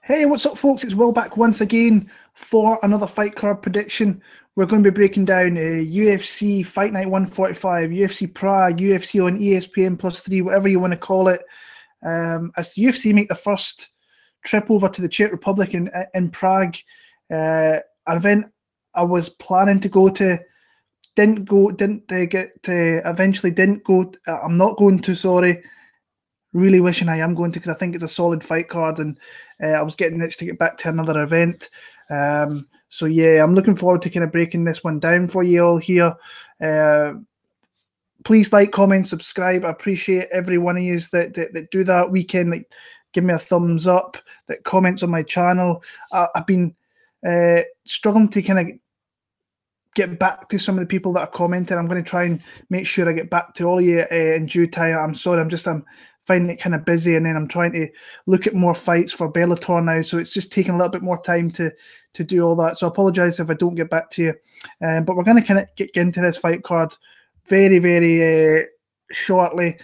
Hey, what's up, folks? It's Will back once again for another fight card prediction. We're going to be breaking down UFC Fight Night 145, UFC Prague, UFC on ESPN +3, whatever you want to call it. As the UFC make the first trip over to the Czech Republic in Prague, an event I was planning to go to, eventually didn't go. I'm not going to, sorry. Really wishing I am going to, because I think it's a solid fight card, and I was getting itched to get back to another event. So yeah, I'm looking forward to kind of breaking this one down for you all here. Please like, comment, subscribe. I appreciate every one of you that do that weekend, like give me a thumbs up, that comments on my channel. I've been struggling to kind of get back to some of the people that are commenting. I'm going to try and make sure I get back to all of you in due time. I'm sorry, I'm finding it kind of busy, and then I'm trying to look at more fights for Bellator now, so it's just taking a little bit more time to do all that. So I apologize if I don't get back to you, but we're going to kind of get into this fight card very, very shortly.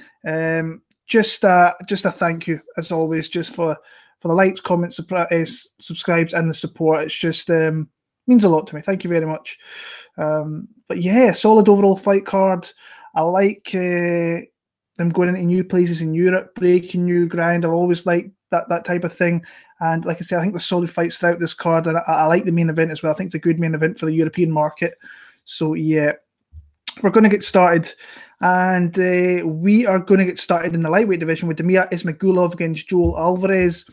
Just a thank you, as always, just for the likes, comments, subscribes, and the support. It's just means a lot to me. Thank you very much. But yeah, solid overall fight card. I like them going into new places in Europe, breaking new ground. I've always liked that type of thing. And like I said, I think there's solid fights throughout this card, and I like the main event as well. I think it's a good main event for the European market. So yeah, we're going to get started. And we are going to get started in the lightweight division with Damir Ismagulov against Joel Alvarez.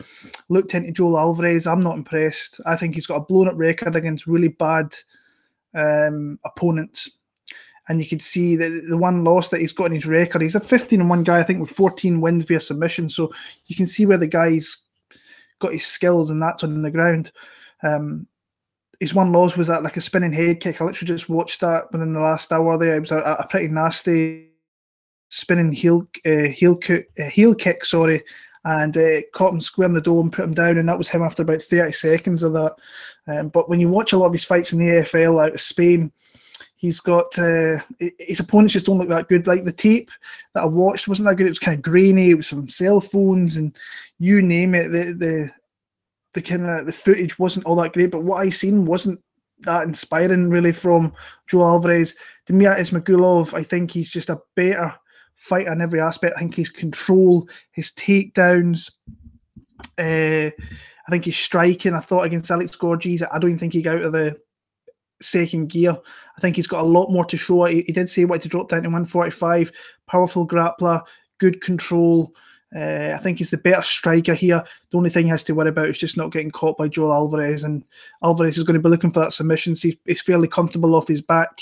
Looked into Joel Alvarez. I'm not impressed. I think he's got a blown-up record against really bad opponents. And you can see that the one loss that he's got in his record, he's a 15-1 guy, I think, with 14 wins via submission. So you can see where the guy's got his skills, and that's on the ground. His one loss was that like a spinning head kick. I literally just watched that within the last hour there. It was a pretty nasty spinning heel kick, sorry, and caught him square in the door and put him down, and that was him after about 30 seconds of that. But when you watch a lot of his fights in the AFL out of Spain, he's got his opponents just don't look that good. Like the tape that I watched wasn't that good. It was kind of grainy. It was some cell phones and you name it. The kind of the footage wasn't all that great. But what I seen wasn't that inspiring really from Joe Alvarez. Damir Ismagulov, I think he's just a better fighter in every aspect. I think his control, his takedowns. I think he's striking. I thought against Alex Gorgees, I don't even think he got out of the second gear. I think he's got a lot more to show. He did say he wanted to drop down to 145. Powerful grappler, good control. I think he's the better striker here. The only thing he has to worry about is just not getting caught by Joel Alvarez, and Alvarez is going to be looking for that submission. So he's fairly comfortable off his back.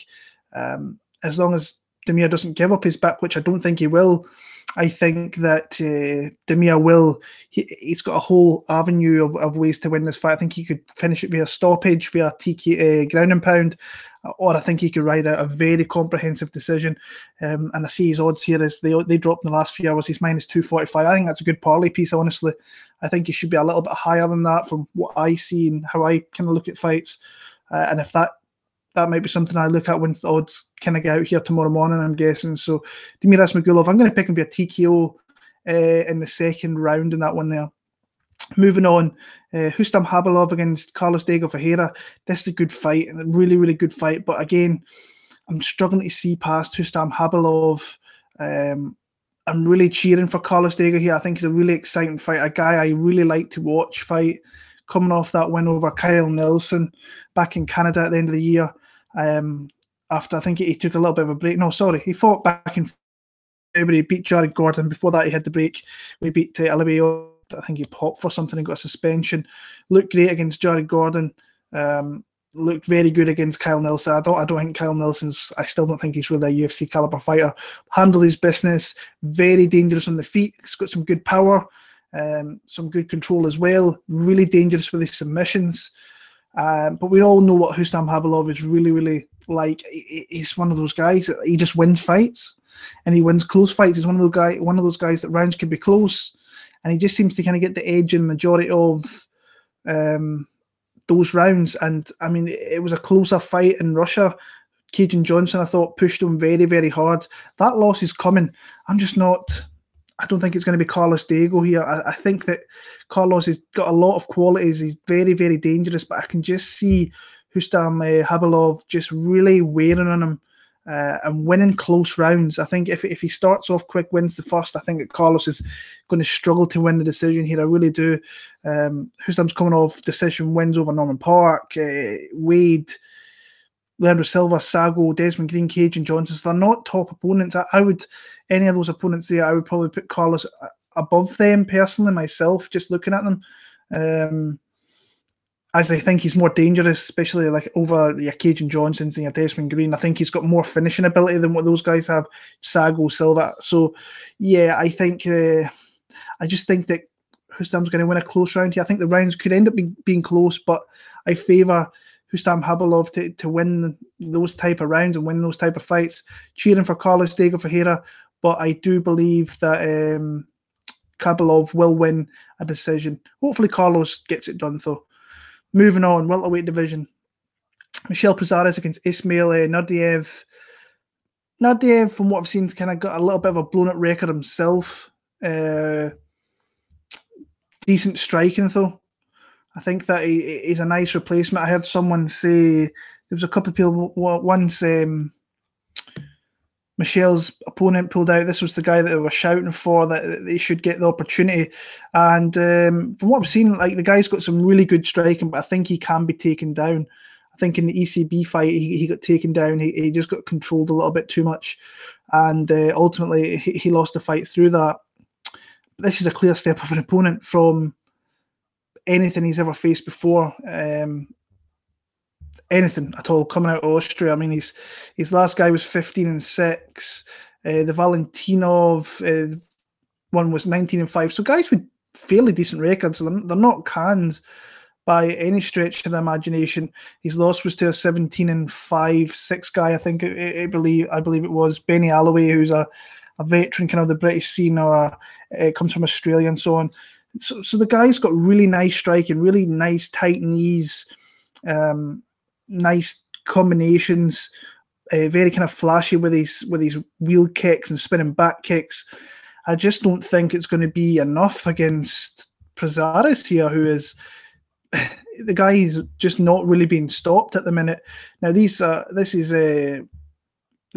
As long as Damir doesn't give up his back, which I don't think he will, I think that Damir will. He's got a whole avenue of ways to win this fight. I think he could finish it via stoppage, via TK ground and pound, or I think he could ride out a very comprehensive decision. And I see his odds here as they dropped in the last few hours. He's minus 245. I think that's a good parlay piece, honestly. I think he should be a little bit higher than that from what I see and how I kind of look at fights. And if that might be something I look at once the odds kind of get out here tomorrow morning, I'm guessing. So Damir Ismagulov, I'm going to pick him via TKO in the second round in that one there. Moving on, Hustam Habilov against Carlos Diego Ferreira. This is a good fight, a really, really good fight. But again, I'm struggling to see past Hustam Habilov. I'm really cheering for Carlos Diego here. I think he's a really exciting fight, a guy I really like to watch fight, coming off that win over Kyle Nelson back in Canada at the end of the year. After I think he took a little bit of a break. No, sorry, he fought back in February, he beat Jared Gordon. Before that, he had the break. We beat Olivier. I think he popped for something and got a suspension. Looked great against Jared Gordon. Looked very good against Kyle Nelson. I don't think Kyle Nelson's. I still don't think he's really a UFC caliber fighter. Handled his business. Very dangerous on the feet. He's got some good power. Some good control as well. Really dangerous with his submissions. But we all know what Hustam Habilov is really, really like. He's one of those guys that he just wins fights, and he wins close fights. He's one of those guys that rounds could be close, and he just seems to kind of get the edge in the majority of those rounds. And I mean, it was a closer fight in Russia. Cajun Johnson, I thought, pushed him very, very hard. That loss is coming. I don't think it's going to be Carlos Diego here. I think that Carlos has got a lot of qualities. He's very, very dangerous, but I can just see Hustam Khabilov just really wearing on him and winning close rounds. I think if he starts off quick, wins the first, I think that Carlos is going to struggle to win the decision here. I really do. Hustam's coming off decision wins over Norman Park, Wade, Leandro Silva, Sago, Desmond Green, Cage and Johnson. So they're not top opponents. I would, any of those opponents there, I would probably put Carlos above them personally myself, just looking at them. As I think he's more dangerous, especially like over your Cage and Johnsons and your Desmond Green. I think he's got more finishing ability than what those guys have, Sago, Silva. So yeah, I think, I just think that Hustam's going to win a close round here. I think the rounds could end up being close, but I favour Hustam Khabilov to win those type of rounds and win those type of fights. Cheering for Carlos Diego Ferreira, but I do believe that Khabilov will win a decision. Hopefully Carlos gets it done though. Moving on, welterweight division. Michel Prazeres against Ismail Naurdiev. Naurdiev, from what I've seen, kind of got a little bit of a blown-up record himself. Decent striking though. I think that he's a nice replacement. I heard someone say, there was a couple of people once, Michel's opponent pulled out. This was the guy that they were shouting for, that they should get the opportunity. And from what I've seen, like, the guy's got some really good striking, but I think he can be taken down. I think in the ECB fight, he got taken down. He just got controlled a little bit too much. And ultimately, he lost the fight through that. But this is a clear step of an opponent from anything he's ever faced before. Anything at all coming out of Austria. I mean, his last guy was 15-6. The Valentinov one was 19-5. So guys with fairly decent records. So they're not cans by any stretch of the imagination. His loss was to a 17-5-6 guy. I think I believe it was Benny Alloway, who's a veteran kind of the British scene, or comes from Australia and so on. So the guy's got really nice striking, really nice tight knees. Nice combinations, very kind of flashy with his wheel kicks and spinning back kicks. I just don't think it's going to be enough against Prazeres here, who is the guy is just not really being stopped at the minute. Now this is the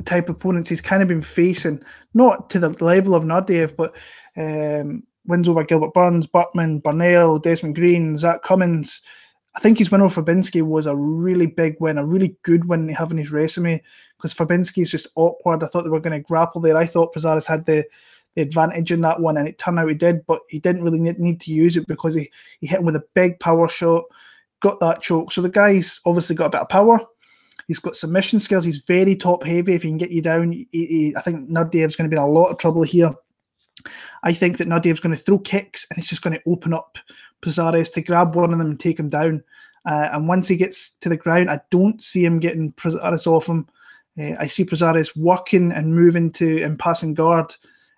type of opponents he's kind of been facing, not to the level of Naurdiev, but wins over Gilbert Burns, Burtman, Burnell, Desmond Green, Zach Cummins. I think his win over Fabinski was a really big win, a really good win to have in his resume, because Fabinski is just awkward. I thought they were going to grapple there. I thought Prazeres had the advantage in that one, and it turned out he did, but he didn't really need to use it because he hit him with a big power shot, got that choke. So the guy's obviously got a bit of power. He's got submission skills. He's very top heavy. If he can get you down, I think Naurdiev's going to be in a lot of trouble here. I think that Naurdiev's going to throw kicks, and it's just going to open up Prazeres to grab one of them and take him down. And once he gets to the ground, I don't see him getting Prazeres off him. I see Prazeres working and moving and passing guard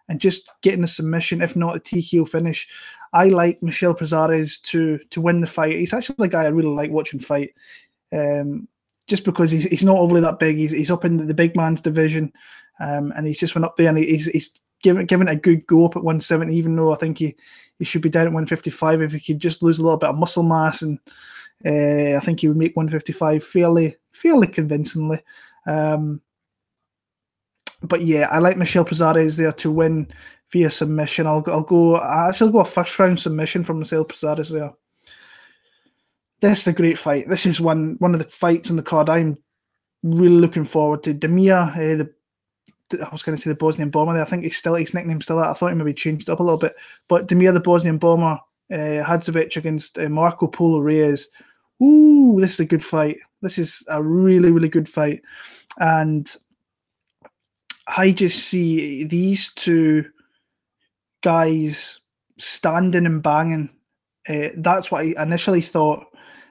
and just getting a submission, if not a TKO finish. I like Michel Prazeres to win the fight. He's actually the guy I really like watching fight. Just because he's not overly that big. He's up in the big man's division, and he's just went up there and he's given a good go up at 170, even though I think he should be down at 155 if he could just lose a little bit of muscle mass, and I think he would make 155 fairly convincingly. But yeah, I like Michel Prazeres there to win via submission. I'll go a first round submission from Michel Prazeres there. This is a great fight. This is one of the fights on the card I'm really looking forward to. Damir, I was going to say the Bosnian Bomber there. I think his nickname's still that. I thought he maybe changed up a little bit. But Damir, the Bosnian Bomber, Hadzovic against Marco Polo Reyes. Ooh, this is a good fight. This is a really, really good fight. And I just see these two guys standing and banging. That's what I initially thought.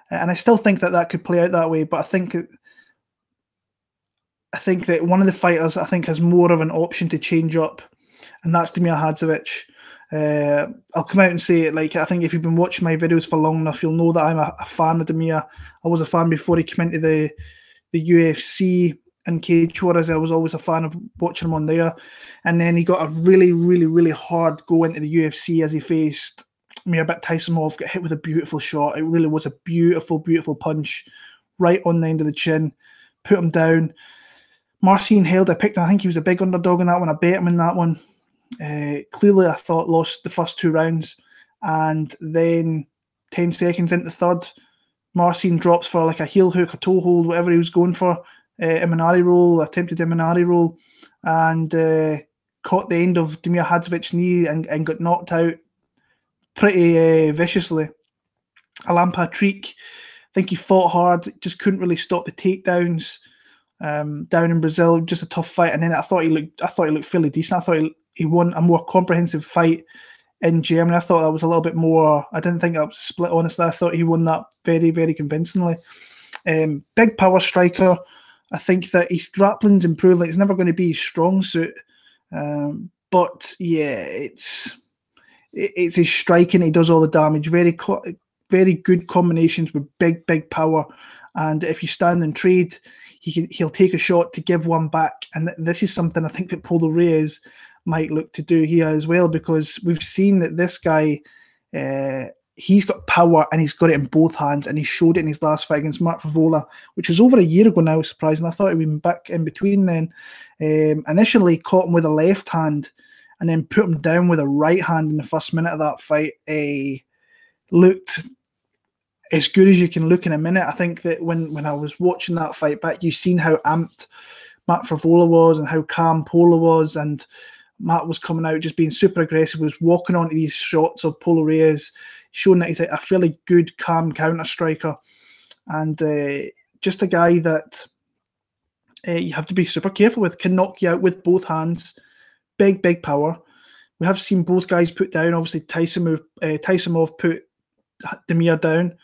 And I still think that could play out that way. But I think that one of the fighters has more of an option to change up, and that's Damir Hadzovic. I'll come out and say it. Like, I think if you've been watching my videos for long enough, you'll know that I'm a fan of Damir. I was a fan before he came into the UFC. in Cage Warriors. I was always a fan of watching him on there. And then he got a really, really, really hard go into the UFC as he faced Mirbek Taisimov, got hit with a beautiful shot. It really was a beautiful, beautiful punch right on the end of the chin, put him down. Marcin Held, I picked him. I think he was a big underdog in that one. I bet him in that one. Clearly, I thought lost the first 2 rounds. And then 10 seconds into the third, Marcin drops for like a heel hook, a toe hold, whatever he was going for. Imanari roll, attempted Imanari roll, and caught the end of Damir Hadzovic's knee and got knocked out pretty viciously. Alan Patrick, I think he fought hard, just couldn't really stop the takedowns. Down in Brazil, just a tough fight. And then I thought he looked fairly decent. I thought he won a more comprehensive fight in Germany. I thought that was a little bit more. I didn't think that was split. Honestly, I thought he won that very, very convincingly. Big power striker. I think that his grappling's improved. Like, it's never going to be his strong suit, but yeah, it's his striking. He does all the damage. Very good combinations with big power. And if you stand and trade, he'll take a shot to give one back. And this is something I think that Polo Reyes might look to do here as well, because we've seen that this guy, he's got power and he's got it in both hands, and he showed it in his last fight against Mark Favola, which was over a year ago now, surprising. I thought he'd been back in between then. Initially caught him with a left hand and then put him down with a right hand in the first minute of that fight. Looked as good as you can look in a minute. I think that when I was watching that fight back, you've seen how amped Matt Favola was and how calm Polo was, and Matt was coming out just being super aggressive, was walking onto these shots of Polo Reyes, showing that he's a fairly good, calm counter striker, and just a guy that you have to be super careful with. Can knock you out with both hands, big power. We have seen both guys put down. Obviously, Taisimov put Damir down.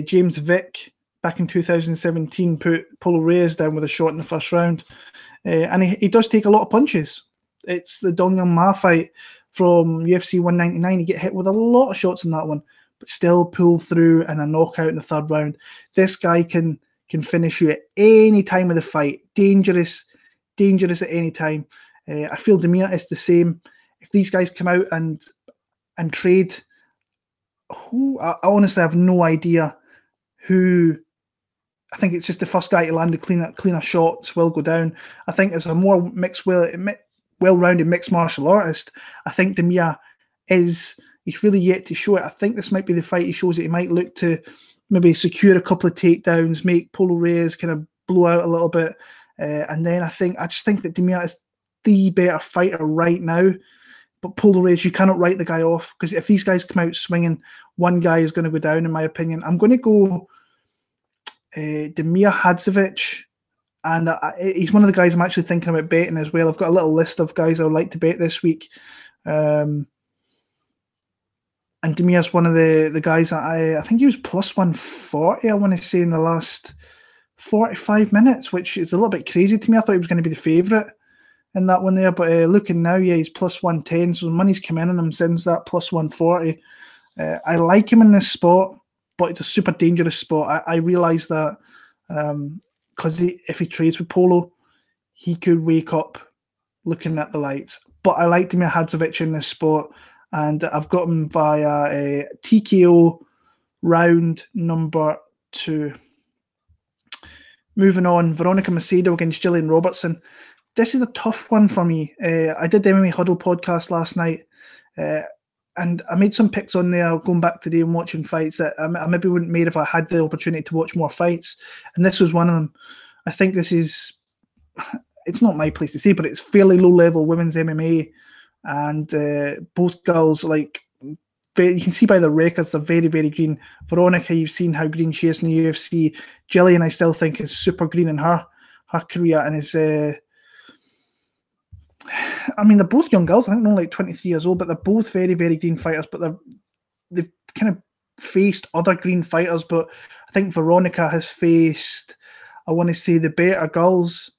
James Vick back in 2017 put Polo Reyes down with a shot in the first round, and he does take a lot of punches. It's the Dong Young Ma fight from UFC 199. He get hit with a lot of shots in that one, but still pull through and a knockout in the third round. This guy can finish you at any time of the fight. Dangerous at any time. I feel Damir is the same. If these guys come out and trade, I honestly have no idea who. I think it's just the first guy to land the cleaner shots will go down. I think as a more well-rounded mixed martial artist, I think Damir he's really yet to show it. I think this might be the fight he shows that he might look to maybe secure a couple of takedowns, make Polo Reyes kind of blow out a little bit, and then I just think that Damir is the better fighter right now. But Polo Reyes, you cannot write the guy off, because if these guys come out swinging, one guy is going to go down, in my opinion. I'm going to go Damir Hadzovic, and he's one of the guys I'm actually thinking about betting as well. I've got a little list of guys I would like to bet this week. And Damir's one of the guys that I think he was plus 140, I want to say, in the last 45 minutes, which is a little bit crazy to me. I thought he was going to be the favourite in that one there, but looking now, yeah, he's plus 110, so the money's come in on him since that plus 140. I like him in this spot, but it's a super dangerous spot. I realise that because if he trades with Polo, he could wake up looking at the lights. But I like Damir Hadzovic in this spot, and I've got him via a TKO round number 2. Moving on, Veronica Macedo against Gillian Robertson. This is a tough one for me. I did the MMA Huddle podcast last night, and I made some picks on there going back today and watching fights that I maybe wouldn't have made if I had the opportunity to watch more fights. And this was one of them. I think this is, it's not my place to say, but it's fairly low-level women's MMA. And both girls, like, you can see by the records, they're very, very green. Veronica, you've seen how green she is in the UFC. Gillian, I still think, is super green in her career, and is... I mean, they're both young girls. I think they're only like 23 years old, but they're both very, very green fighters. But they've kind of faced other green fighters. But I think Veronica has faced, I want to say, the better girls.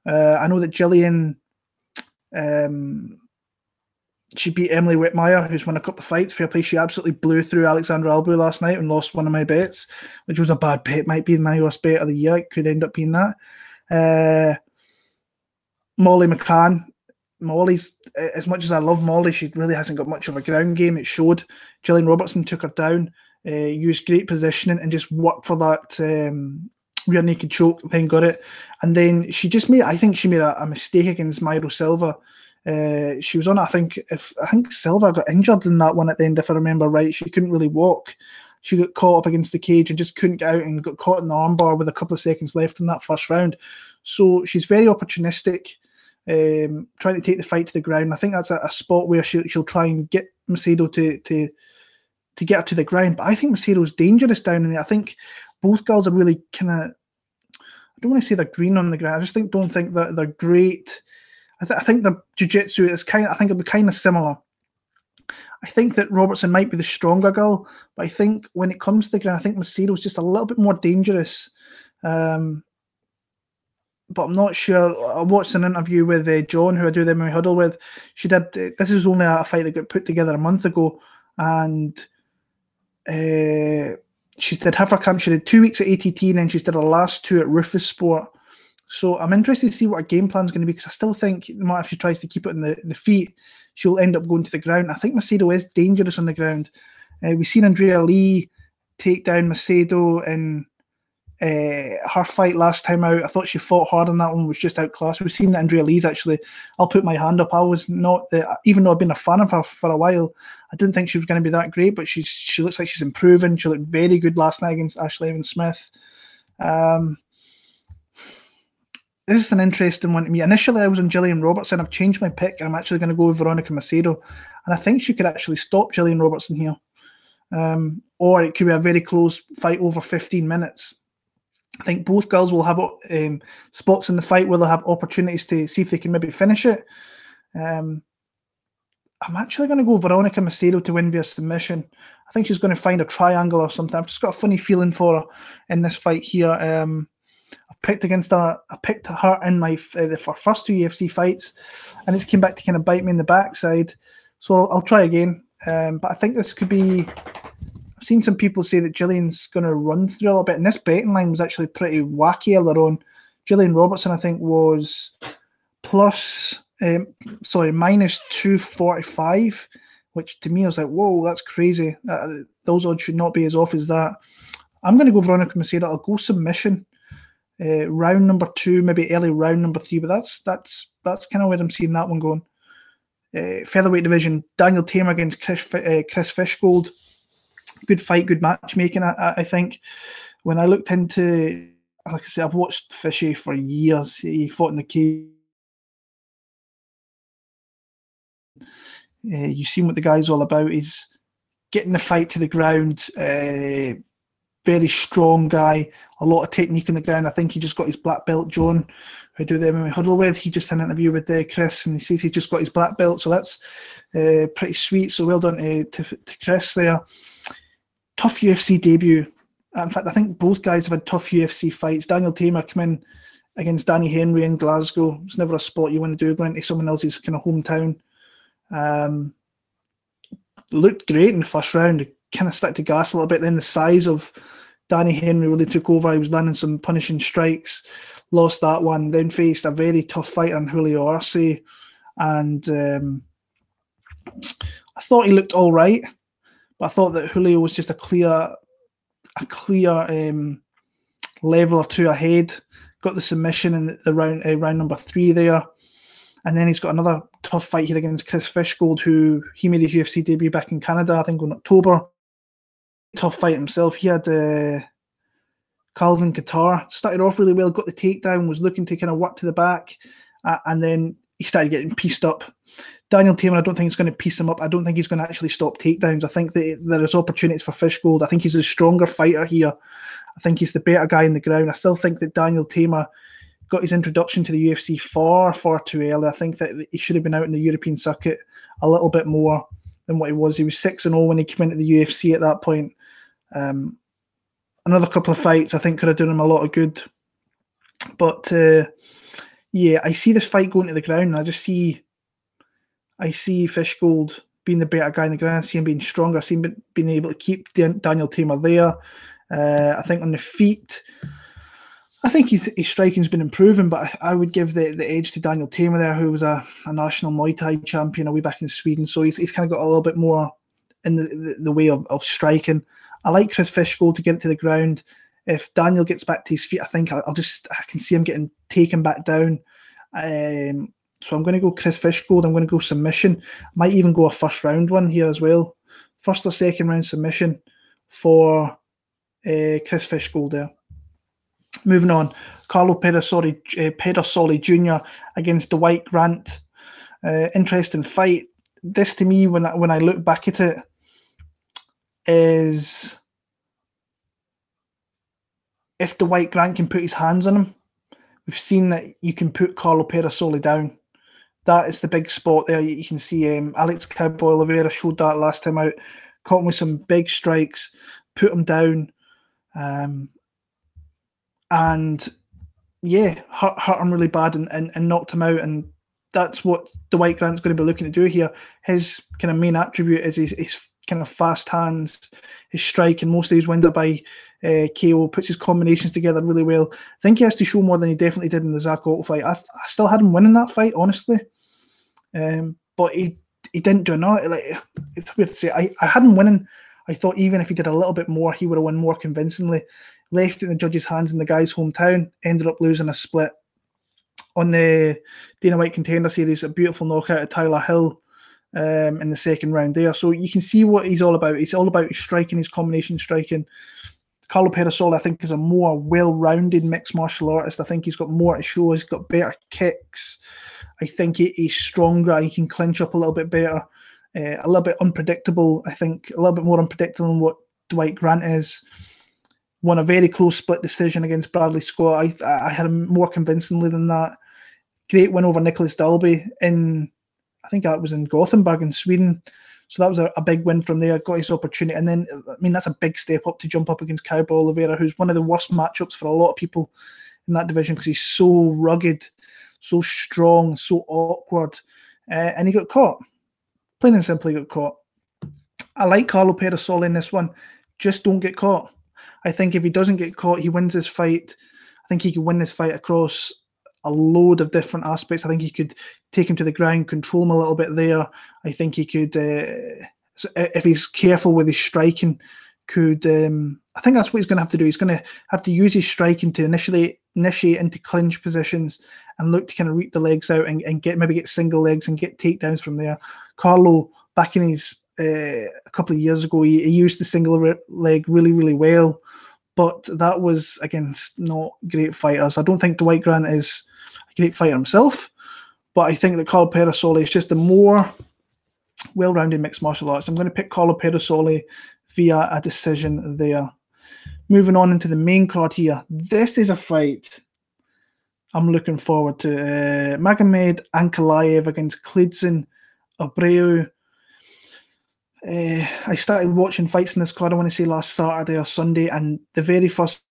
I know that Gillian, she beat Emily Whitmire, who's won a couple of fights. Fair play. She absolutely blew through Alexandra Albu last night and lost one of my bets, which was a bad bet. Might be my worst bet of the year. It could end up being that. Molly McCann. Molly's, as much as I love Molly, she really hasn't got much of a ground game. It showed. Gillian Robertson took her down, used great positioning and just worked for that rear naked choke, then got it. And then she just made, I think she made a mistake against Myro Silva. She was on, I think Silva got injured in that one at the end, if I remember right. She couldn't really walk. She got caught up against the cage and just couldn't get out and got caught in the armbar with a couple of seconds left in that first round. So she's very opportunistic. Trying to take the fight to the ground. I think that's a spot where she'll try and get Macedo to get her to the ground. But I think Macedo's dangerous down in there. I think both girls are really kind of, I don't want to say they're green on the ground. I just don't think that they're great. I think the jiu-jitsu is I think it'll be kind of similar. I think that Robertson might be the stronger girl, but I think when it comes to the ground, I think Macedo's just a little bit more dangerous. But I'm not sure. I watched an interview with John, who I do the MMA Huddle with. She did. This was only a fight that got put together a month ago, and she did have her camp. She did 2 weeks at ATT, and then she did her last 2 at Rufus Sport. So I'm interested to see what her game plan is going to be, because I still think no matter if she tries to keep it in the feet, she'll end up going to the ground. I think Macedo is dangerous on the ground. We've seen Andrea Lee take down Macedo in her fight last time out. I thought she fought hard on that one, was just outclassed. We've seen that Andrea Lee's actually, I'll put my hand up, I was not, even though I've been a fan of her for a while, I didn't think she was going to be that great, but she looks like she's improving. She looked very good last night against Ashley Evans-Smith. This is an interesting one to me. Initially, I was on Gillian Robertson. I've changed my pick, and I'm actually going to go with Veronica Macedo. And I think she could actually stop Gillian Robertson here. Or it could be a very close fight over 15 minutes. I think both girls will have spots in the fight where they'll have opportunities to see if they can maybe finish it. I'm actually going to go Veronica Macedo to win via submission. I think she's going to find a triangle or something. I've just got a funny feeling for her in this fight here. I've picked against her. I picked her in my for first 2 UFC fights, and it's came back to kind of bite me in the backside. So I'll try again. But I think this could be. I've seen some people say that Gillian's going to run through a little bit, and this betting line was actually pretty wacky earlier on. Gillian Robertson, I think, was minus 245, which to me I was like, whoa, that's crazy. Those odds should not be as off as that. I'm going to go Veronica Macedo. I'll go submission, round number 2, maybe early round number 3, but that's kind of where I'm seeing that one going. Featherweight division, Daniel Teymur against Chris Fishgold. Good fight, good matchmaking, I think. When I looked into, like I said, I've watched Fishy for years. He fought in the cage. You've seen what the guy's all about. He's getting the fight to the ground. Very strong guy. A lot of technique on the ground. I think he just got his black belt. John, who I do the MMA Huddle with, he just had an interview with Chris, and he says he just got his black belt. So that's pretty sweet. So well done to Chris there. Tough UFC debut. In fact, I think both guys have had tough UFC fights. Daniel Teymur came in against Danny Henry in Glasgow. It's never a spot you want to do, going to someone else's kind of hometown. Looked great in the first round. It kind of stuck to gas a little bit. Then the size of Danny Henry really took over. He was landing some punishing strikes. Lost that one. Then faced a very tough fight on Julio Arce. And I thought he looked all right. But I thought that Julio was just a clear level or two ahead. Got the submission in the round number 3 there. And then he's got another tough fight here against Chris Fishgold, who he made his UFC debut back in Canada, I think in October. Tough fight himself. He had Calvin Kattar. Started off really well, got the takedown, was looking to kind of work to the back, and then he started getting pieced up. Daniel Teymur, I don't think it's going to piece him up. I don't think he's going to actually stop takedowns. I think that there is opportunities for Fishgold. I think he's a stronger fighter here. I think he's the better guy in the ground. I still think that Daniel Teymur got his introduction to the UFC far too early. I think that he should have been out in the European circuit a little bit more than what he was. He was 6-0 when he came into the UFC at that point. Another couple of fights I think could have done him a lot of good. But yeah, I see this fight going to the ground, and I see Fishgold being the better guy in the ground. I see him being stronger. I see him being able to keep Daniel Teymur there. I think on the feet, I think his striking's been improving, but I would give the edge to Daniel Teymur there, who was a national Muay Thai champion way back in Sweden. So he's kind of got a little bit more in the way of striking. I like Chris Fishgold to get it to the ground. If Daniel gets back to his feet, I think I can see him getting taken back down. So I'm going to go Chris Fishgold. I'm going to go submission. Might even go a first round one here as well. First or second round submission for Chris Fishgold there. Moving on, Carlo Pedersoli Jr. against Dwight Grant. Interesting fight. This to me, when I look back at it, is if Dwight Grant can put his hands on him, we've seen that you can put Carlo Pedersoli down. That is the big spot there. You can see Alex Cowboy Oliveira showed that last time out. Caught him with some big strikes, put him down, and yeah, hurt him really bad and knocked him out. And that's what Dwight Grant's going to be looking to do here. His kind of main attribute is his kind of fast hands, his strike, and most of his wins are by KO, puts his combinations together really well. I think he has to show more than he definitely did in the Zach Otto fight. I still had him winning that fight, honestly. But he didn't do enough. Like, it's weird to say. I had him winning. I thought even if he did a little bit more, he would have won more convincingly. Left it in the judges' hands in the guy's hometown. Ended up losing a split on the Dana White Contender Series. A beautiful knockout of Tyler Hill in the second round there. So you can see what he's all about. He's all about his striking, his combination striking. Carlo Pedersoli, I think, is a more well-rounded mixed martial artist. I think he's got more to show. He's got better kicks. I think he's stronger. He can clinch up a little bit better. A little bit unpredictable. I think a little bit more unpredictable than what Dwight Grant is. Won a very close split decision against Bradley Scott. I had him more convincingly than that. Great win over Nicholas Dalby in, I think that was in Gothenburg in Sweden. So that was a big win from there. Got his opportunity. And then, I mean, that's a big step up to jump up against Cowboy Oliveira, who's one of the worst matchups for a lot of people in that division because he's so rugged, so strong, so awkward. And he got caught. Plain and simply got caught. I like Carlo Pedersoli in this one. Just don't get caught. I think if he doesn't get caught, he wins this fight. I think he could win this fight across a load of different aspects. I think he could take him to the ground, control him a little bit there. I think he could, if he's careful with his striking, could. I think that's what he's going to have to do. He's going to have to use his striking to initiate into clinch positions and look to kind of reap the legs out and get single legs and get takedowns from there. Carlo, back in his a couple of years ago, he used the single leg really, really well, but that was against not great fighters. I don't think Dwight Grant is a great fighter himself, but I think that Carlo Pedersoli is just a more well-rounded mixed martial arts. I'm going to pick Carlo Pedersoli via a decision there. Moving on into the main card here. This is a fight I'm looking forward to. Magomed Ankalaev against Klidson Abreu. I started watching fights in this card, I want to say last Saturday or Sunday, and the very first,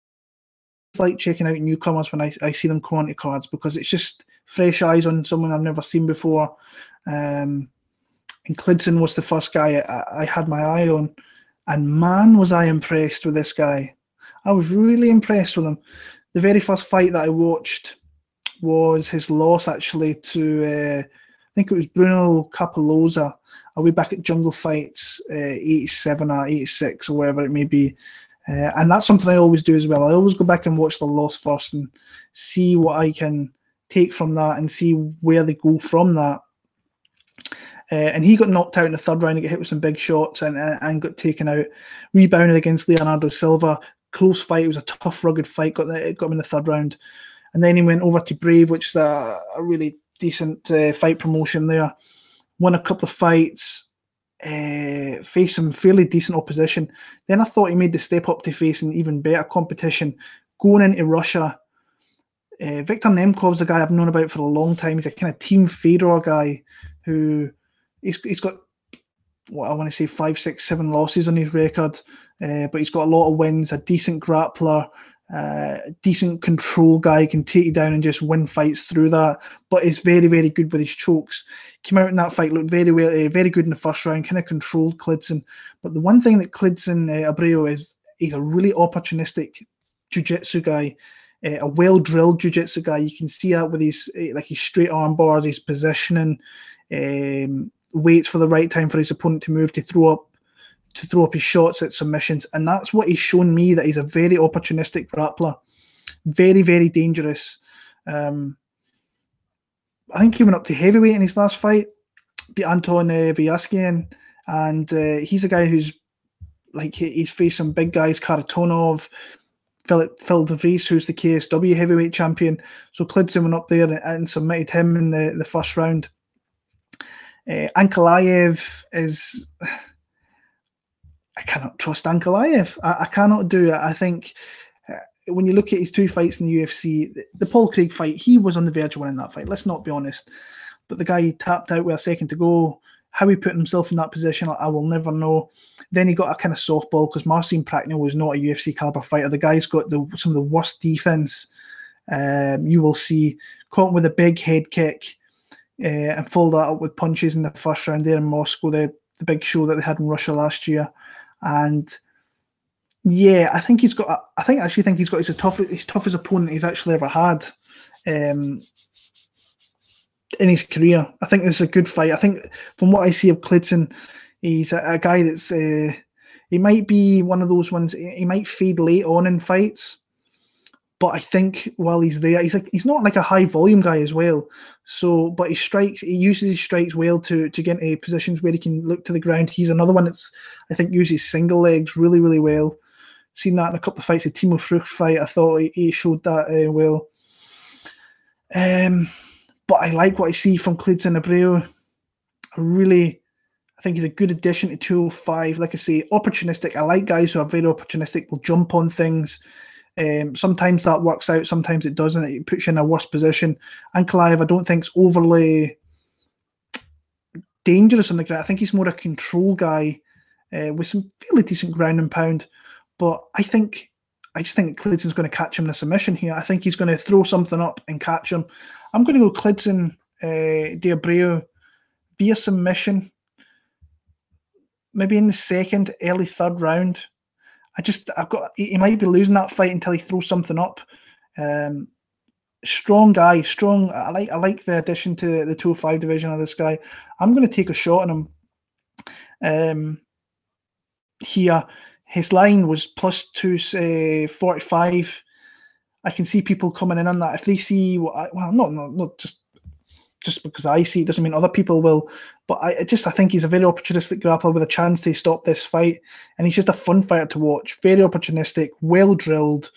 like checking out newcomers when I see them come onto cards, because it's just fresh eyes on someone I've never seen before. And Klidson was the first guy I had my eye on, and man, was I impressed with this guy. I was really impressed with him. The very first fight that I watched was his loss, actually, to I think it was Bruno Capoloza, way back at Jungle Fights 87 or 86 or wherever it may be. And that's something I always do as well. I always go back and watch the loss first and see what I can take from that and see where they go from that. And he got knocked out in the third round. He got hit with some big shots and got taken out. Rebounded against Leonardo Silva. Close fight. It was a tough, rugged fight. Got him in the third round. And then he went over to Brave, which is a really decent fight promotion there. Won a couple of fights. Faced some fairly decent opposition. Then I thought he made the step up to facing even better competition. Going into Russia. Viktor Nemkov's a guy I've known about for a long time. He's a kind of Team Fedor guy who he's got, what I want to say, 5, 6, 7 losses on his record, but he's got a lot of wins, a decent grappler, decent control guy, can take you down and just win fights through that, but is very, very good with his chokes. Came out in that fight, looked very well, very good in the first round, kind of controlled Klidson. But the one thing that Klidson Abreu is, he's a really opportunistic jiu-jitsu guy. a well-drilled jiu-jitsu guy. You can see that with his straight arm bars, his positioning, waits for the right time for his opponent to move, to throw up his shots at submissions. And that's what he's shown me, that he's a very opportunistic grappler. Very, very dangerous. I think he went up to heavyweight in his last fight, beat Anton Vyaskian, and he's a guy who's he's faced some big guys, Karatonov, Phil DeVries, who's the KSW heavyweight champion. So Klidson went up there and submitted him in the first round. Ankalaev is... I cannot trust Ankalaev. I cannot do it. I think when you look at his 2 fights in the UFC, the Paul Craig fight, he was on the verge of winning that fight. Let's not be honest. But the guy tapped out with a second to go. How he put himself in that position, I will never know. Then he got a kind of softball because Marcin Praknil was not a UFC caliber fighter. The guy's got some of the worst defense you will see. Caught him with a big head kick and followed that up with punches in the first round there in Moscow, the big show that they had in Russia last year. And yeah, I actually think he's got his toughest opponent he's actually ever had in his career. I think this is a good fight. I think from what I see of Klidson, he's a guy that's he might be one of those ones. He might fade late on in fights, but I think while he's there, he's not like a high volume guy as well. So, but he uses his strikes well to get into positions where he can look to the ground. He's another one that's, I think, uses single legs really, really well. Seen that in a couple of fights. The Teymur fight, I thought he showed that well. But I like what I see from Klidson Abreu. I think he's a good addition to 205. Like I say, opportunistic. I like guys who are very opportunistic, will jump on things. Sometimes that works out, sometimes it doesn't. It puts you in a worse position. Ankalaev, I don't think is overly dangerous on the ground. I think he's more a control guy with some fairly decent ground and pound. But I just think Klidson's going to catch him in a submission here. I think he's going to throw something up and catch him. I'm going to go Klidson de Abreu via submission, maybe in the second, early third round. He might be losing that fight until he throws something up. Strong guy, strong. I like the addition to the 205 division of this guy. I'm going to take a shot on him here. His line was plus 245. I can see people coming in on that. If they see not just because I see it doesn't mean other people will. But I think he's a very opportunistic grappler with a chance to stop this fight, and he's just a fun fighter to watch. Very opportunistic, well drilled,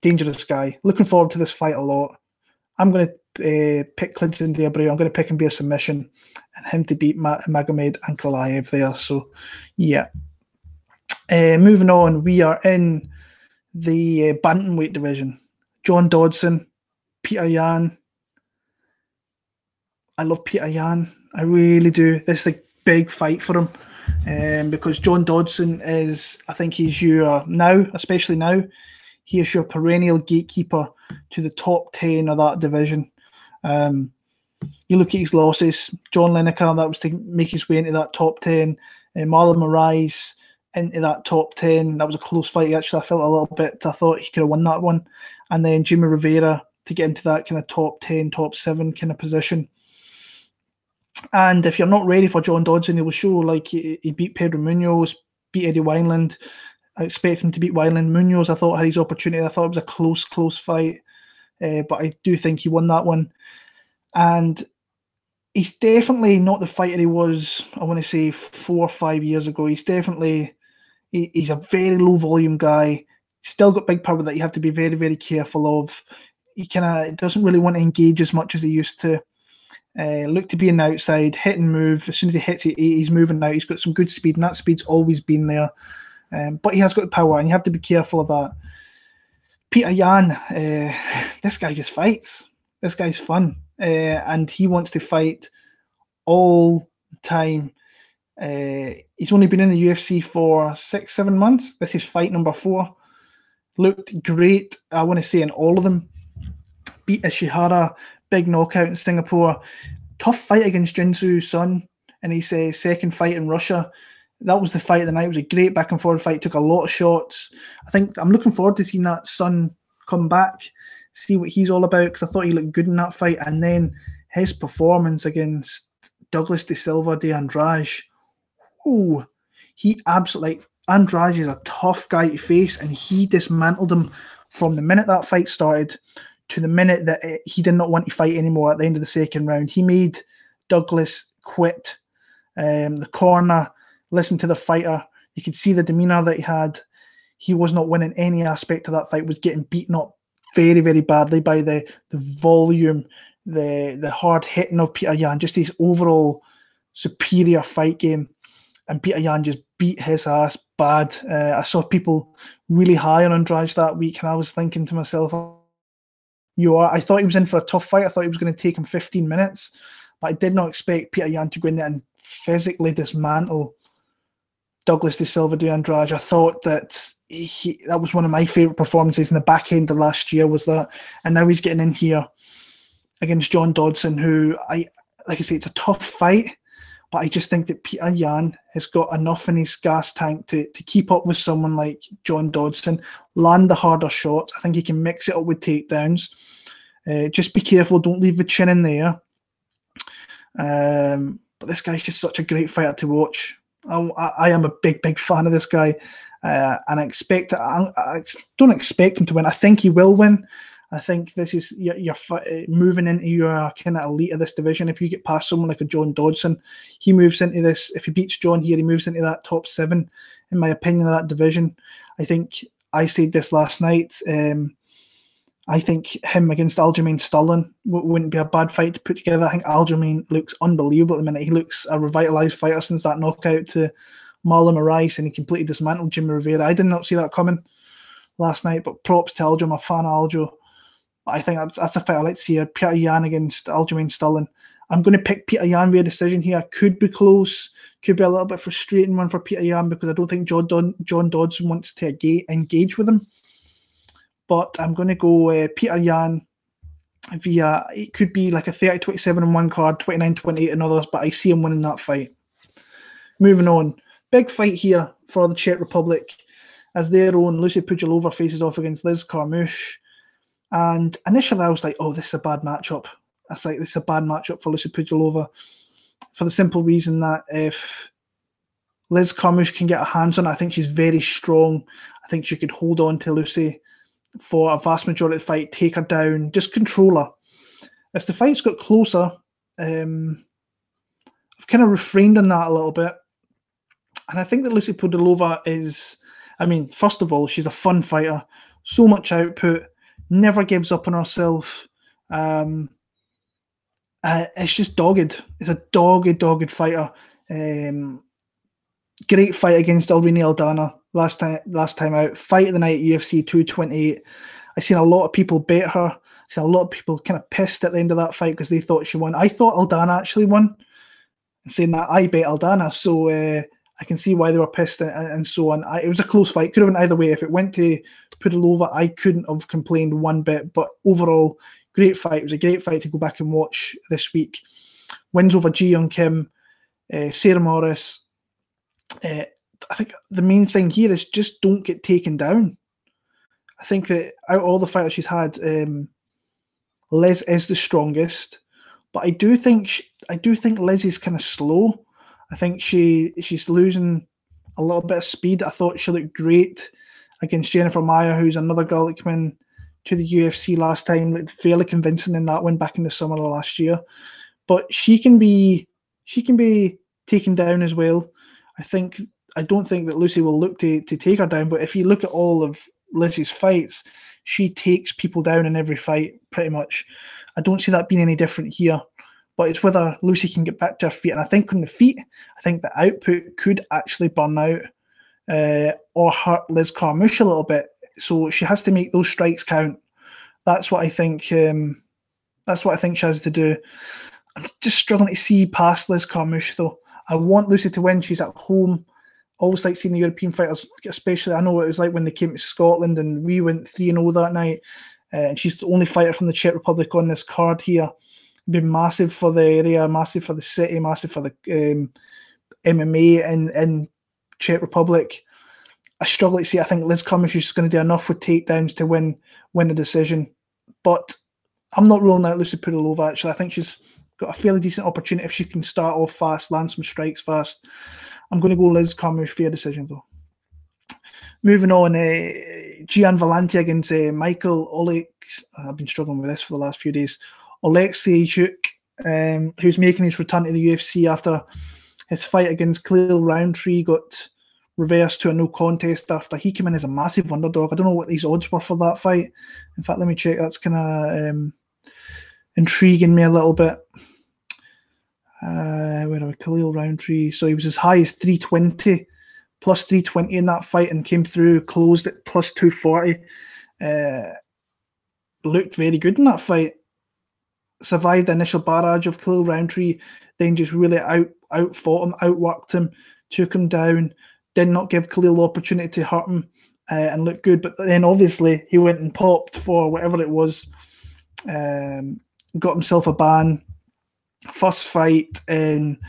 dangerous guy. Looking forward to this fight a lot. I'm going to pick Klidson de Abreu. I'm going to pick him via submission, and him to beat Magomed Ankalaev there. So yeah. Moving on, we are in the bantamweight division. John Dodson, Petr Yan. I love Petr Yan. I really do. This is a big fight for him because John Dodson is, I think he's especially now, he is your perennial gatekeeper to the top 10 of that division. You look at his losses, John Lineker, that was to make his way into that top 10. Marlon Moraes into that top 10. That was a close fight, actually. I felt a little bit, I thought he could have won that one. And then Jimmy Rivera to get into that kind of top 10, top 7 kind of position. And if you're not ready for John Dodson, he will show like he beat Pedro Munoz, beat Eddie Wineland. I expect him to beat Wineland. Munoz, I thought, had his opportunity. I thought it was a close fight. But I do think he won that one. And he's definitely not the fighter he was, I want to say, 4 or 5 years ago. He's a very low volume guy. Still got big power that you have to be very, very careful of. He doesn't really want to engage as much as he used to. Look to be on the outside, hit and move. As soon as he hits it, he's moving out. He's got some good speed, and that speed's always been there. But he has got the power, and you have to be careful of that. Petr Yan, this guy just fights. This guy's fun, and he wants to fight all the time. He's only been in the UFC for 6-7 months. This is fight number 4. Looked great, I want to say, in all of them. Beat Ishihara, big knockout in Singapore. Tough fight against Jinsu Sun in his second fight in Russia. that was the fight of the night. It was a great back and forth fight. Took a lot of shots. I think I'm looking forward to seeing that son come back, see what he's all about, because I thought he looked good in that fight. And then his performance against Douglas de Silva de Andrade. Oh, he absolutely, Andrade is a tough guy to face, and he dismantled him from the minute that fight started to the minute that he did not want to fight anymore at the end of the second round. He made Douglas quit the corner, listen to the fighter. You could see the demeanor that he had. He was not winning any aspect of that fight, was getting beaten up very, very badly by the volume, the hard hitting of Petr Yan, just his overall superior fight game. And Petr Yan just beat his ass bad. I saw people really high on Andrade that week, and I was thinking to myself, I thought he was in for a tough fight. I thought he was going to take him 15 minutes, but I did not expect Petr Yan to go in there and physically dismantle Douglas de Silva de Andrade. I thought that that was one of my favourite performances in the back end of last year, was that. And now he's getting in here against John Dodson, who, like I say, it's a tough fight, but I just think that Petr Yan has got enough in his gas tank to keep up with someone like John Dodson, land the harder shots. I think he can mix it up with takedowns. Just be careful, don't leave the chin in there. But this guy's just such a great fighter to watch. I am a big, big fan of this guy, and I don't expect him to win. I think he will win. I think this is you're moving into your kind of elite of this division. If you get past someone like a John Dodson, he moves into this. If he beats John here, he moves into that top 7, in my opinion, of that division. I think I said this last night. I think him against Aljamain Sterling wouldn't be a bad fight to put together. I think Aljamain looks unbelievable at the minute. He looks a revitalised fighter since that knockout to Marlon Moraes, and he completely dismantled Jimmy Rivera. I did not see that coming last night, but props to Aljo. I'm a fan of Aljo. But I think that's a fight I like to see. Petr Yan against Aljamain Sterling. I'm going to pick Petr Yan via decision here. Could be close. Could be a little bit frustrating one for Petr Yan, because I don't think John Dodson wants to engage with him. But I'm going to go Petr Yan via, it could be like a 30-27 in one card, 29-28 in others, but I see him winning that fight. Moving on. Big fight here for the Czech Republic, as their own Lucie Pudilova faces off against Liz Carmouche. And initially I was like, oh, this is a bad matchup. This is a bad matchup for Lucie Pudilova, for the simple reason that if Liz Carmouche can get her hands on her, I think she's very strong. I think she could hold on to Lucie for a vast majority of the fight, take her down, just control her. As the fight's got closer, I've kind of refrained on that a little bit. And I think that Lucie Pudilova is, first of all, she's a fun fighter, so much output, never gives up on herself. It's just dogged. It's a dogged fighter. Great fight against Irene Aldana last time out. Fight of the night at UFC 228. I've seen a lot of people bet her. I've seen a lot of people kind of pissed at the end of that fight because they thought she won. I thought Aldana actually won, and saying that I bet Aldana, so I can see why they were pissed and so on. It was a close fight. Could have went either way. If it went to Pudilova, I couldn't have complained one bit. But overall, great fight. It was a great fight to go back and watch this week. Wins over Ji Young Kim, Sarah Morris. I think the main thing here is just don't get taken down. I think that out of all the fighters she's had, Liz is the strongest, but I do think Liz is kind of slow. I think she's losing a little bit of speed. I thought she looked great against Jennifer Maia, who's another girl that came in to the UFC last time, looked fairly convincing in that win back in the summer of last year. But she can be taken down as well. I don't think that Lucie will look to take her down, but if you look at all of Liz's fights, she takes people down in every fight, pretty much. I don't see that being any different here, but it's whether Lucie can get back to her feet. And I think on the feet, I think the output could actually burn out or hurt Liz Carmouche a little bit. So she has to make those strikes count. That's what I think. That's what I think she has to do. I'm just struggling to see past Liz Carmouche, though. I want Lucie to win. She's at home. Always like seeing the European fighters, especially. I know what it was like when they came to Scotland and we went 3-0 that night. And she's the only fighter from the Czech Republic on this card here. It'd be massive for the area, massive for the city, massive for the MMA and Czech Republic. I struggle to see. I think Liz Carmouche is going to do enough with takedowns to win the decision. But I'm not ruling out Lucie Pudilova, actually. I think she's got a fairly decent opportunity if she can start off fast, land some strikes fast. I'm going to go Liz Carmouche, fair decision, though. Moving on, Gian Villante against Michael I've been struggling with this for the last few days. Oleksiejczuk, who's making his return to the UFC after his fight against Khalil Roundtree got reversed to a no contest after he came in as a massive underdog. I don't know what these odds were for that fight. In fact, let me check. That's kind of intriguing me a little bit. Where are we? Khalil Roundtree. So he was as high as 320, plus 320 in that fight, and came through, closed at plus 240. Looked very good in that fight. Survived the initial barrage of Khalil Roundtree, then just really outfought him, outworked him, took him down. Did not give Khalil the opportunity to hurt him and look good. But then obviously he went and popped for whatever it was. Got himself a ban. First fight in,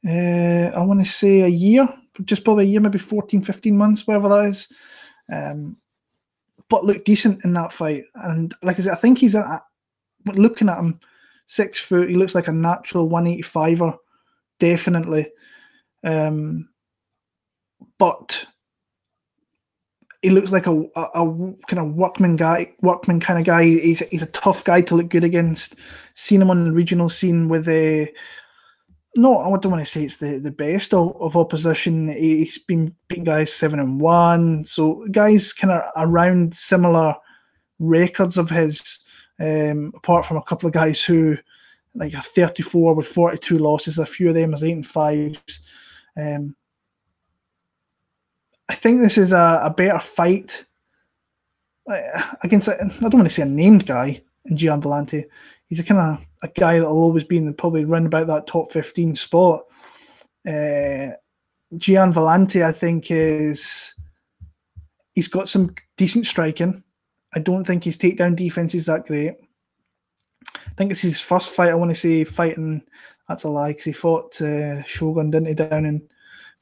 I want to say a year. Just probably a year, maybe 14, 15 months, whatever that is. But looked decent in that fight. And like I said, I think he's, looking at him, 6 foot, he looks like a natural 185er. Definitely. But he looks like a kind of workman kind of guy. He's a tough guy to look good against. Seen him on the regional scene with I don't want to say it's the best of opposition. He's been beating guys 7-1. So guys kind of around similar records of his, apart from a couple of guys who like a 34 with 42 losses. A few of them is 8-5s. I think this is a better fight against, I don't want to say a named guy in Gian Villante. He's a kind of a guy that will always be in probably round about that top 15 spot. Gian Villante, I think, he's got some decent striking. I don't think his takedown defense is that great. I think it's his first fight, I want to say, fighting. That's a lie, because he fought Shogun, didn't he, down in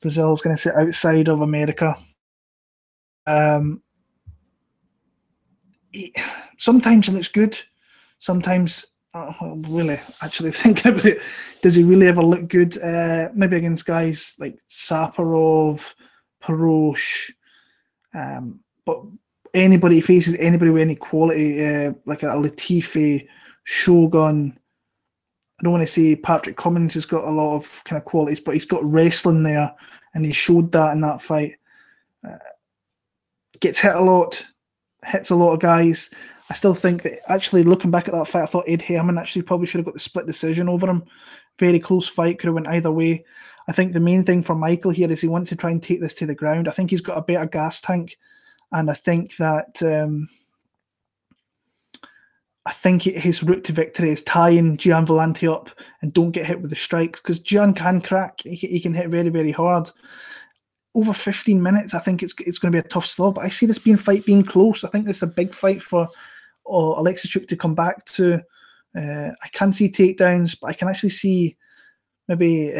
Brazil. Is going to sit outside of America. Sometimes he looks good. Sometimes, really, actually thinking about it, does he really ever look good? Maybe against guys like Saparov, Parosh, but anybody he faces, anybody with any quality, like a Latifi, Shogun. I don't want to say Patrick Cummins has got a lot of kind of qualities, but he's got wrestling there, and he showed that in that fight. Gets hit a lot, hits a lot of guys. I still think that, actually, looking back at that fight, I thought Ed Herman actually probably should have got the split decision over him. Very close fight, could have went either way. I think the main thing for Michael here is he wants to try and take this to the ground. I think he's got a better gas tank, and I think that his route to victory is tying Gian Villante up and don't get hit with the strikes, because Gian can crack. He can hit very, very hard. Over 15 minutes, I think it's going to be a tough slog. But I see this fight being close. I think this is a big fight for Oleksiejczuk to come back to. I can see takedowns, but I can actually see maybe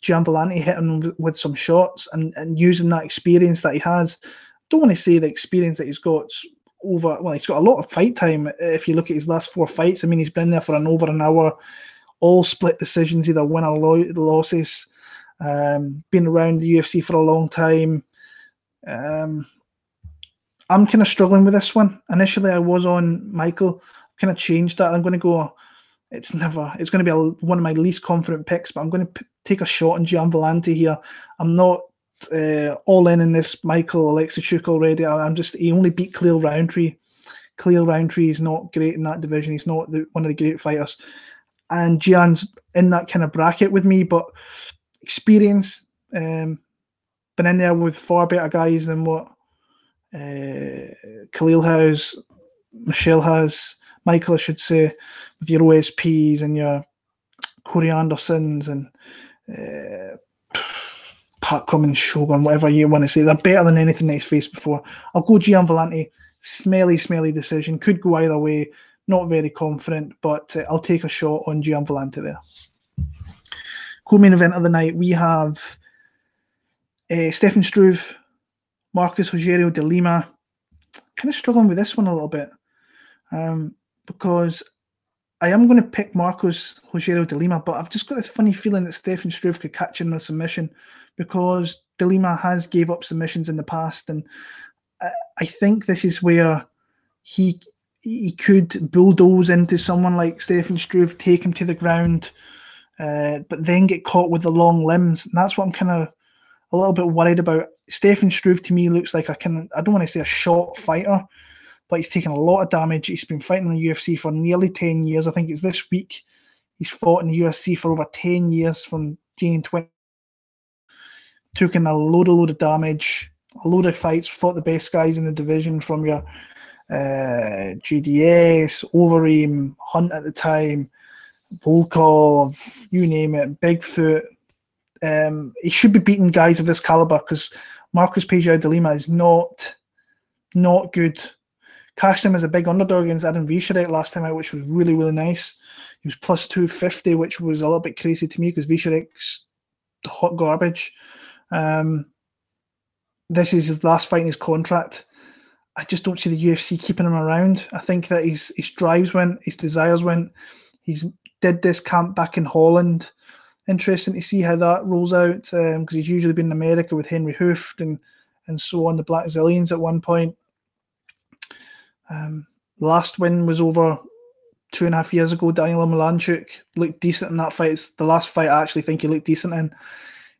Gian Villante hitting him with some shots and using that experience that he has. Don't want to say the experience that he's got he's got a lot of fight time. If you look at his last 4 fights, I mean, he's been there for over an hour, all split decisions, either win or losses. Been around the UFC for a long time. I'm kind of struggling with this one. Initially, I was on Michael. Kind of changed that. I'm going to go. It's going to be one of my least confident picks, but I'm going to take a shot on Gian Villante here. I'm not all in this Michael Oleksiejczuk already. He only beat Khalil Roundtree. Khalil Roundtree is not great in that division. He's not one of the great fighters. And Gian's in that kind of bracket with me, but experience, been in there with far better guys than what Khalil has, Michelle has, Michael, I should say, with your OSPs and your Corey Andersons and Pat Cummins, Shogun, whatever you want to say. They're better than anything that he's faced before. I'll go Gian Villante. Smelly decision. Could go either way. Not very confident, but I'll take a shot on Gian Villante there. Co-main event of the night, we have Stefan Struve, Marcos Rogério de Lima. Kind of struggling with this one a little bit because I am going to pick Marcos Rogério de Lima, but I've just got this funny feeling that Stefan Struve could catch in a submission because de Lima has gave up submissions in the past, and I think this is where he could bulldoze into someone like Stefan Struve, take him to the ground, but then get caught with the long limbs, and that's what I'm kind of a little bit worried about. Stefan Struve to me looks like I don't want to say a short fighter, but he's taken a lot of damage. He's been fighting in the UFC for nearly 10 years. I think it's this week he's fought in the UFC for over 10 years from being 20. Took in a load of damage, a load of fights, fought the best guys in the division from your GDS, Overeem, Hunt at the time, Volkov, you name it, Bigfoot. He should be beating guys of this caliber because Marcos Rogério de Lima is not good. Cashed him as a big underdog against Adam Visharek last time out, which was really, really nice. He was plus 250, which was a little bit crazy to me because Visharek's hot garbage. This is his last fight in his contract. I just don't see the UFC keeping him around. I think that his drives went, his desires went. He's did this camp back in Holland. Interesting to see how that rolls out because he's usually been in America with Henry Hooft and so on, the Black Zillions at one point. Last win was over 2.5 years ago. Daniel Milanchuk looked decent in that fight. It's the last fight I actually think he looked decent in.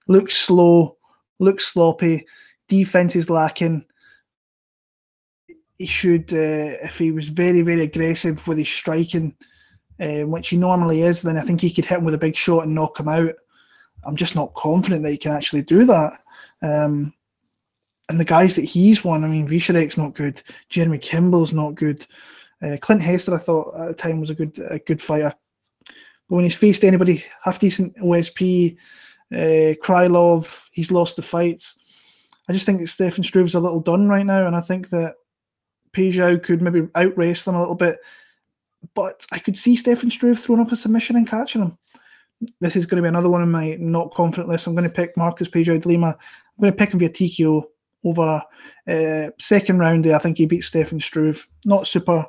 Looks slow, looks sloppy, defense is lacking. He should, if he was very, very aggressive with his striking, which he normally is, then I think he could hit him with a big shot and knock him out. I'm just not confident that he can actually do that. And the guys that he's won, I mean, Visharek's not good. Jeremy Kimball's not good. Clint Hester, I thought at the time was a good fighter. But when he's faced anybody half decent, OSP, Krylov, he's lost the fights. I just think that Stefan Struve's a little done right now, and I think that Rogério could maybe out-race them a little bit. But I could see Stefan Struve throwing up a submission and catching him. This is going to be another one of my not confident lists. I'm going to pick Marcos Rogério de Lima. I'm going to pick him via TKO over second round. I think he beat Stefan Struve. Not super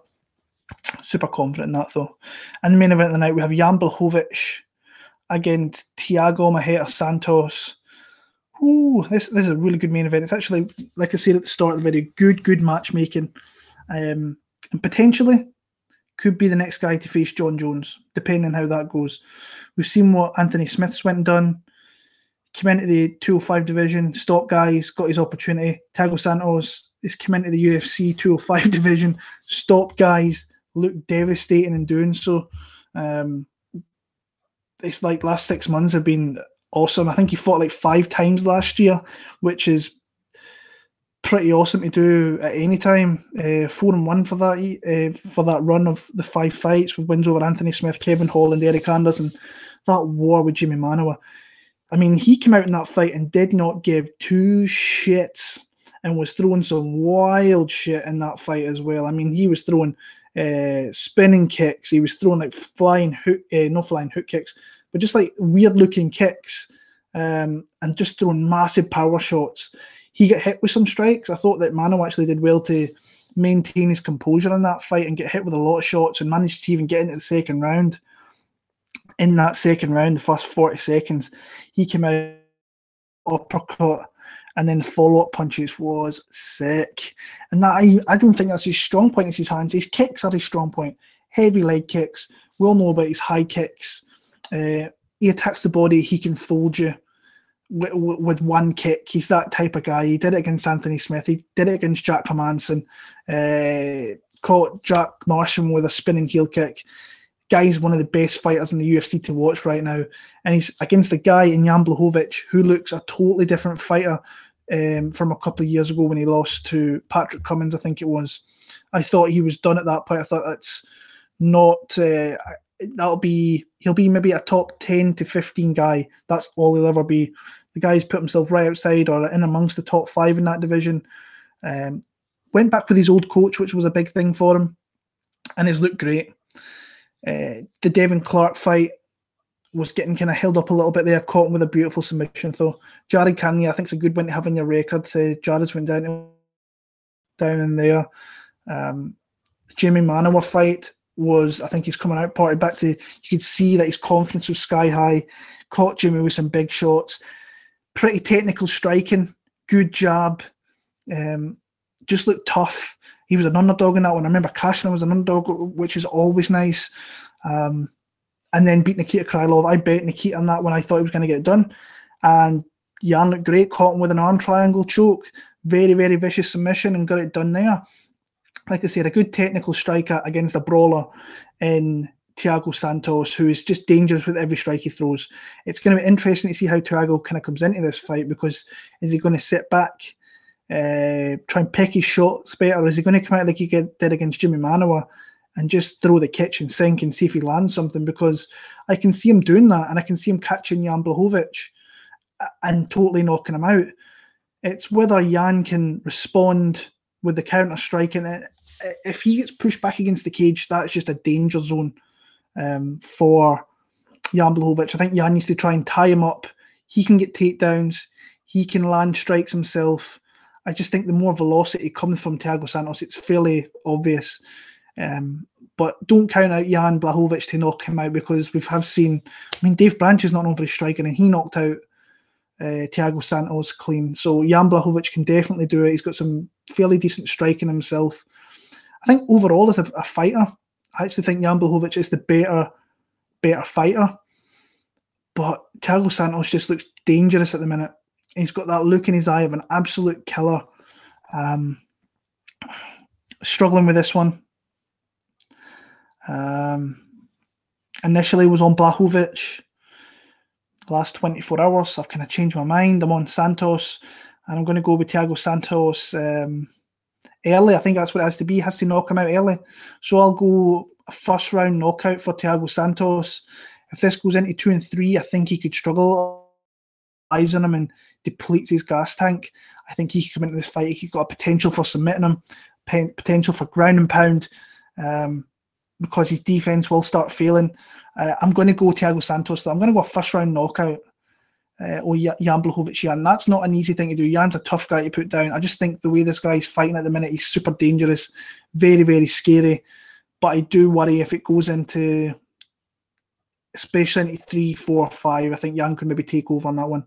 confident in that though. And the main event of the night, we have Jan Blachowicz against Thiago Santos. Ooh, this is a really good main event. It's actually, like I said at the start of the video, good matchmaking, and potentially could be the next guy to face John Jones, depending on how that goes. We've seen what Anthony Smith's went and done. Came into the 205 division, stopped guys, got his opportunity. Thiago Santos is come into the UFC 205 division, stopped guys, looked devastating in doing so. It's like last 6 months have been awesome. I think he fought like 5 times last year, which is pretty awesome to do at any time. 4-1 for that run of the 5 fights with wins over Anthony Smith, Kevin Holland, Eric Anderson, that war with Jimmy Manuwa. I mean, he came out in that fight and did not give 2 shits and was throwing some wild shit in that fight as well. I mean, he was throwing spinning kicks. He was throwing like not flying hook kicks, but just like weird looking kicks and just throwing massive power shots. He got hit with some strikes. I thought that Manuwa actually did well to maintain his composure in that fight and get hit with a lot of shots and managed to even get into the second round. In that second round, the first 40 seconds, he came out uppercut and then the follow-up punches was sick. And that I don't think that's his strong point, it's his hands. His kicks are his strong point. Heavy leg kicks. We all know about his high kicks. He attacks the body, he can fold you with one kick. He's that type of guy. He did it against Anthony Smith. He did it against Jack Hermansson. Caught Jack Marsham with a spinning heel kick. Guy's one of the best fighters in the UFC to watch right now. And he's against a guy in Jan Blachowicz who looks a totally different fighter from a couple of years ago when he lost to Patrick Cummins, I think it was. I thought he was done at that point. I thought that's not... he'll be maybe a top 10 to 15 guy. That's all he'll ever be. The guy's put himself right outside or in amongst the top 5 in that division. Went back with his old coach, which was a big thing for him, and he's looked great. The Devin Clark fight was getting kind of held up a little bit there, caught him with a beautiful submission. So Jared Cannonier, I think, it's a good one to have in your record. Jared's went down in there. Jamie Manoa fight was, I think he's coming out party back to, you could see that his confidence was sky high. Caught Jimmy with some big shots. Pretty technical striking, good jab. Just looked tough. He was an underdog in that one. I remember Kashina was an underdog, which is always nice. And then beat Nikita Krylov. I bet Nikita on that one. I thought he was going to get it done. And Jan looked great, caught him with an arm triangle choke. Very, very vicious submission and got it done there. Like I said, a good technical striker against a brawler in Thiago Santos, who is just dangerous with every strike he throws. It's going to be interesting to see how Thiago kind of comes into this fight, because is he going to sit back, try and pick his shots better, or is he going to come out like he did against Jimmy Manoa and just throw the kitchen sink and see if he lands something? Because I can see him doing that, and I can see him catching Jan Blachowicz and totally knocking him out. It's whether Jan can respond with the counter strike, and if he gets pushed back against the cage, that's just a danger zone for Jan Blachowicz. I think Jan needs to try and tie him up. He can get takedowns. He can land strikes himself. I just think the more velocity comes from Thiago Santos, it's fairly obvious. But don't count out Jan Blachowicz to knock him out, because we have seen, I mean, Dave Branch is not known for his striking, and he knocked out Thiago Santos clean. So Jan Blachowicz can definitely do it. He's got some fairly decent striking himself. I think overall as a fighter, I actually think Jan Blachowicz is the better fighter. But Thiago Santos just looks dangerous at the minute. He's got that look in his eye of an absolute killer. Struggling with this one. Initially was on Blachowicz. The last 24 hours, I've kind of changed my mind. I'm on Santos, and I'm going to go with Thiago Santos early. I think that's what it has to be. He has to knock him out early. So I'll go a first round knockout for Thiago Santos. If this goes into 2 and 3, I think he could struggle. Eyes on him and depletes his gas tank. I think he could come into this fight. He's got a potential for submitting him, potential for ground and pound, because his defense will start failing. I'm going to go Thiago Santos, though. I'm going to go a first round knockout. Or Jan Blachowicz. Jan. That's not an easy thing to do. Jan's a tough guy to put down. I just think the way this guy's fighting at the minute, he's super dangerous, very, very scary. But I do worry if it goes into, especially into 3, 4, 5, I think Jan could maybe take over on that one.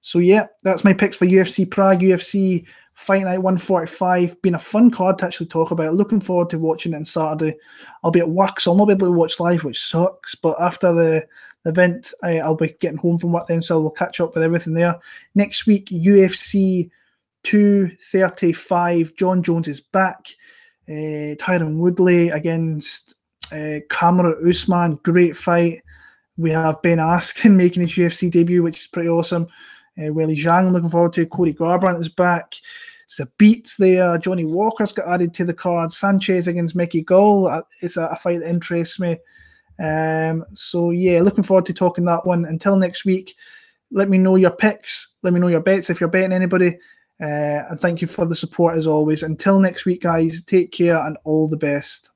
So yeah, that's my picks for UFC Prague, UFC Fight Night 145. Been a fun card to actually talk about. Looking forward to watching it on Saturday. I'll be at work, so I'll not be able to watch live, which sucks. But after the event, I'll be getting home from work then, so we'll catch up with everything there. Next week, UFC 235. John Jones is back. Tyron Woodley against Kamaru Usman. Great fight. We have Ben Askren making his UFC debut, which is pretty awesome. Weili Zhang, looking forward to. Cody Garbrandt is back. Zabit's there. Johnny Walker's got added to the card. Sanchez against Mickey Gall. It's a fight that interests me. So yeah, looking forward to talking that one. Until next week, let me know your picks. Let me know your bets if you're betting anybody. And thank you for the support as always. Until next week, guys, take care and all the best.